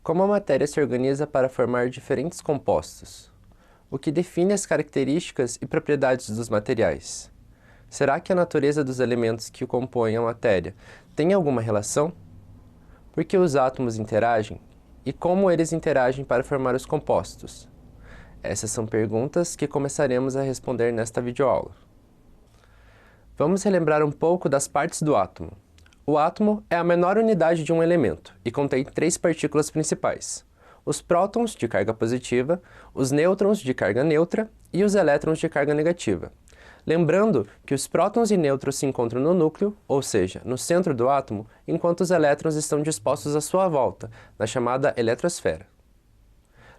Como a matéria se organiza para formar diferentes compostos? O que define as características e propriedades dos materiais? Será que a natureza dos elementos que compõem a matéria tem alguma relação? Por que os átomos interagem? E como eles interagem para formar os compostos? Essas são perguntas que começaremos a responder nesta videoaula. Vamos relembrar um pouco das partes do átomo. O átomo é a menor unidade de um elemento e contém 3 partículas principais: os prótons de carga positiva, os nêutrons de carga neutra e os elétrons de carga negativa. Lembrando que os prótons e nêutrons se encontram no núcleo, ou seja, no centro do átomo, enquanto os elétrons estão dispostos à sua volta, na chamada eletrosfera.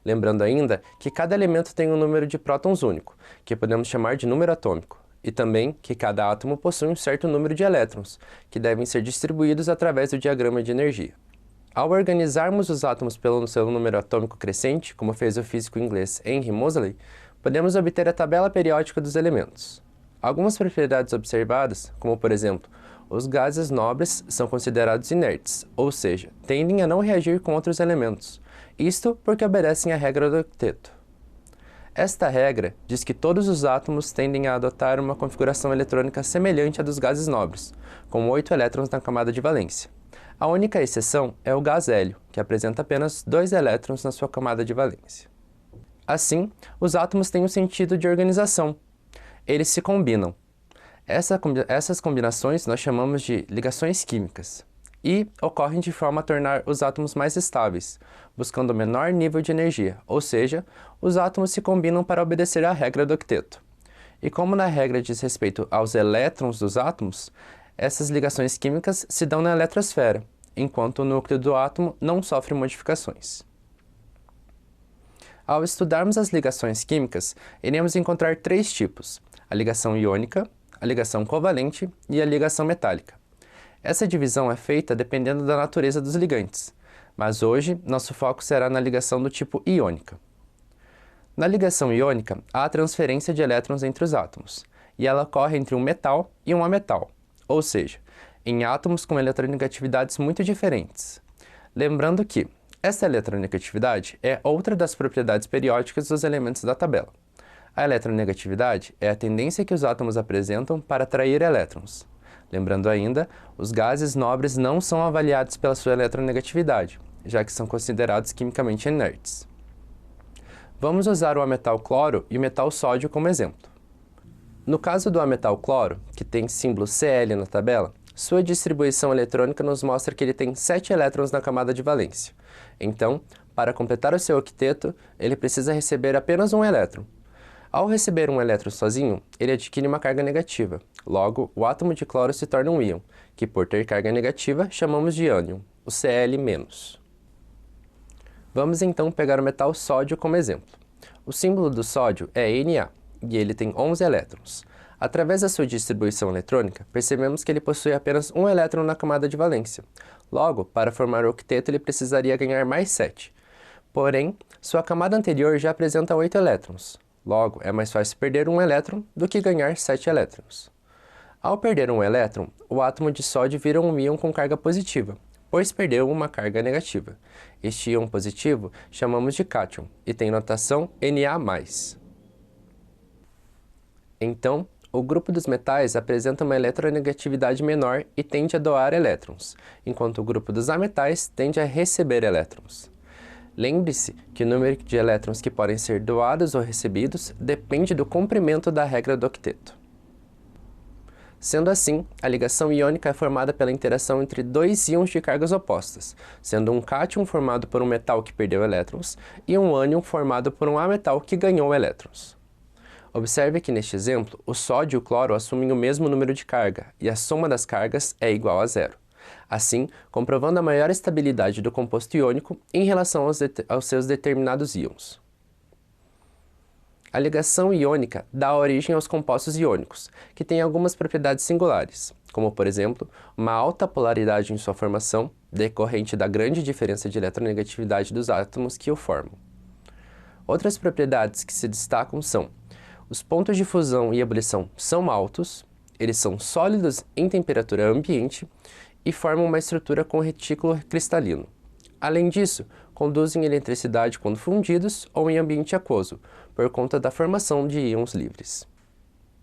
Lembrando ainda que cada elemento tem um número de prótons único, que podemos chamar de número atômico, e também que cada átomo possui um certo número de elétrons, que devem ser distribuídos através do diagrama de energia. Ao organizarmos os átomos pelo seu número atômico crescente, como fez o físico inglês Henry Moseley, podemos obter a tabela periódica dos elementos. Algumas propriedades observadas, como por exemplo, os gases nobres são considerados inertes, ou seja, tendem a não reagir com outros elementos, isto porque obedecem à regra do octeto. Esta regra diz que todos os átomos tendem a adotar uma configuração eletrônica semelhante à dos gases nobres, com 8 elétrons na camada de valência. A única exceção é o gás hélio, que apresenta apenas 2 elétrons na sua camada de valência. Assim, os átomos têm um sentido de organização. Eles se combinam. Essas combinações nós chamamos de ligações químicas e ocorrem de forma a tornar os átomos mais estáveis, buscando o menor nível de energia, ou seja, os átomos se combinam para obedecer à regra do octeto. E como na regra diz respeito aos elétrons dos átomos, essas ligações químicas se dão na eletrosfera, enquanto o núcleo do átomo não sofre modificações. Ao estudarmos as ligações químicas, iremos encontrar 3 tipos: a ligação iônica, a ligação covalente e a ligação metálica. Essa divisão é feita dependendo da natureza dos ligantes, mas hoje nosso foco será na ligação do tipo iônica. Na ligação iônica, há a transferência de elétrons entre os átomos, e ela ocorre entre um metal e um ametal, ou seja, em átomos com eletronegatividades muito diferentes. Lembrando que essa eletronegatividade é outra das propriedades periódicas dos elementos da tabela. A eletronegatividade é a tendência que os átomos apresentam para atrair elétrons. Lembrando ainda, os gases nobres não são avaliados pela sua eletronegatividade, já que são considerados quimicamente inertes. Vamos usar o ametal cloro e o metal sódio como exemplo. No caso do ametal cloro, que tem símbolo Cl na tabela, sua distribuição eletrônica nos mostra que ele tem 7 elétrons na camada de valência. Então, para completar o seu octeto, ele precisa receber apenas um elétron. Ao receber um elétron sozinho, ele adquire uma carga negativa. Logo, o átomo de cloro se torna um íon, que por ter carga negativa, chamamos de ânion, o Cl-. Vamos então pegar o metal sódio como exemplo. O símbolo do sódio é Na, e ele tem 11 elétrons. Através da sua distribuição eletrônica, percebemos que ele possui apenas um elétron na camada de valência. Logo, para formar o octeto, ele precisaria ganhar mais 7. Porém, sua camada anterior já apresenta 8 elétrons. Logo, é mais fácil perder um elétron do que ganhar 7 elétrons. Ao perder um elétron, o átomo de sódio vira um íon com carga positiva, pois perdeu uma carga negativa. Este íon positivo chamamos de cátion e tem notação Na+. Então, o grupo dos metais apresenta uma eletronegatividade menor e tende a doar elétrons, enquanto o grupo dos ametais tende a receber elétrons. Lembre-se que o número de elétrons que podem ser doados ou recebidos depende do comprimento da regra do octeto. Sendo assim, a ligação iônica é formada pela interação entre 2 íons de cargas opostas, sendo um cátion formado por um metal que perdeu elétrons e um ânion formado por um ametal que ganhou elétrons. Observe que neste exemplo, o sódio e o cloro assumem o mesmo número de carga, e a soma das cargas é igual a 0. Assim, comprovando a maior estabilidade do composto iônico em relação aos seus determinados íons. A ligação iônica dá origem aos compostos iônicos, que têm algumas propriedades singulares, como, por exemplo, uma alta polaridade em sua formação, decorrente da grande diferença de eletronegatividade dos átomos que o formam. Outras propriedades que se destacam são: os pontos de fusão e ebulição são altos, eles são sólidos em temperatura ambiente e formam uma estrutura com retículo cristalino. Além disso, conduzem eletricidade quando fundidos ou em ambiente aquoso, por conta da formação de íons livres.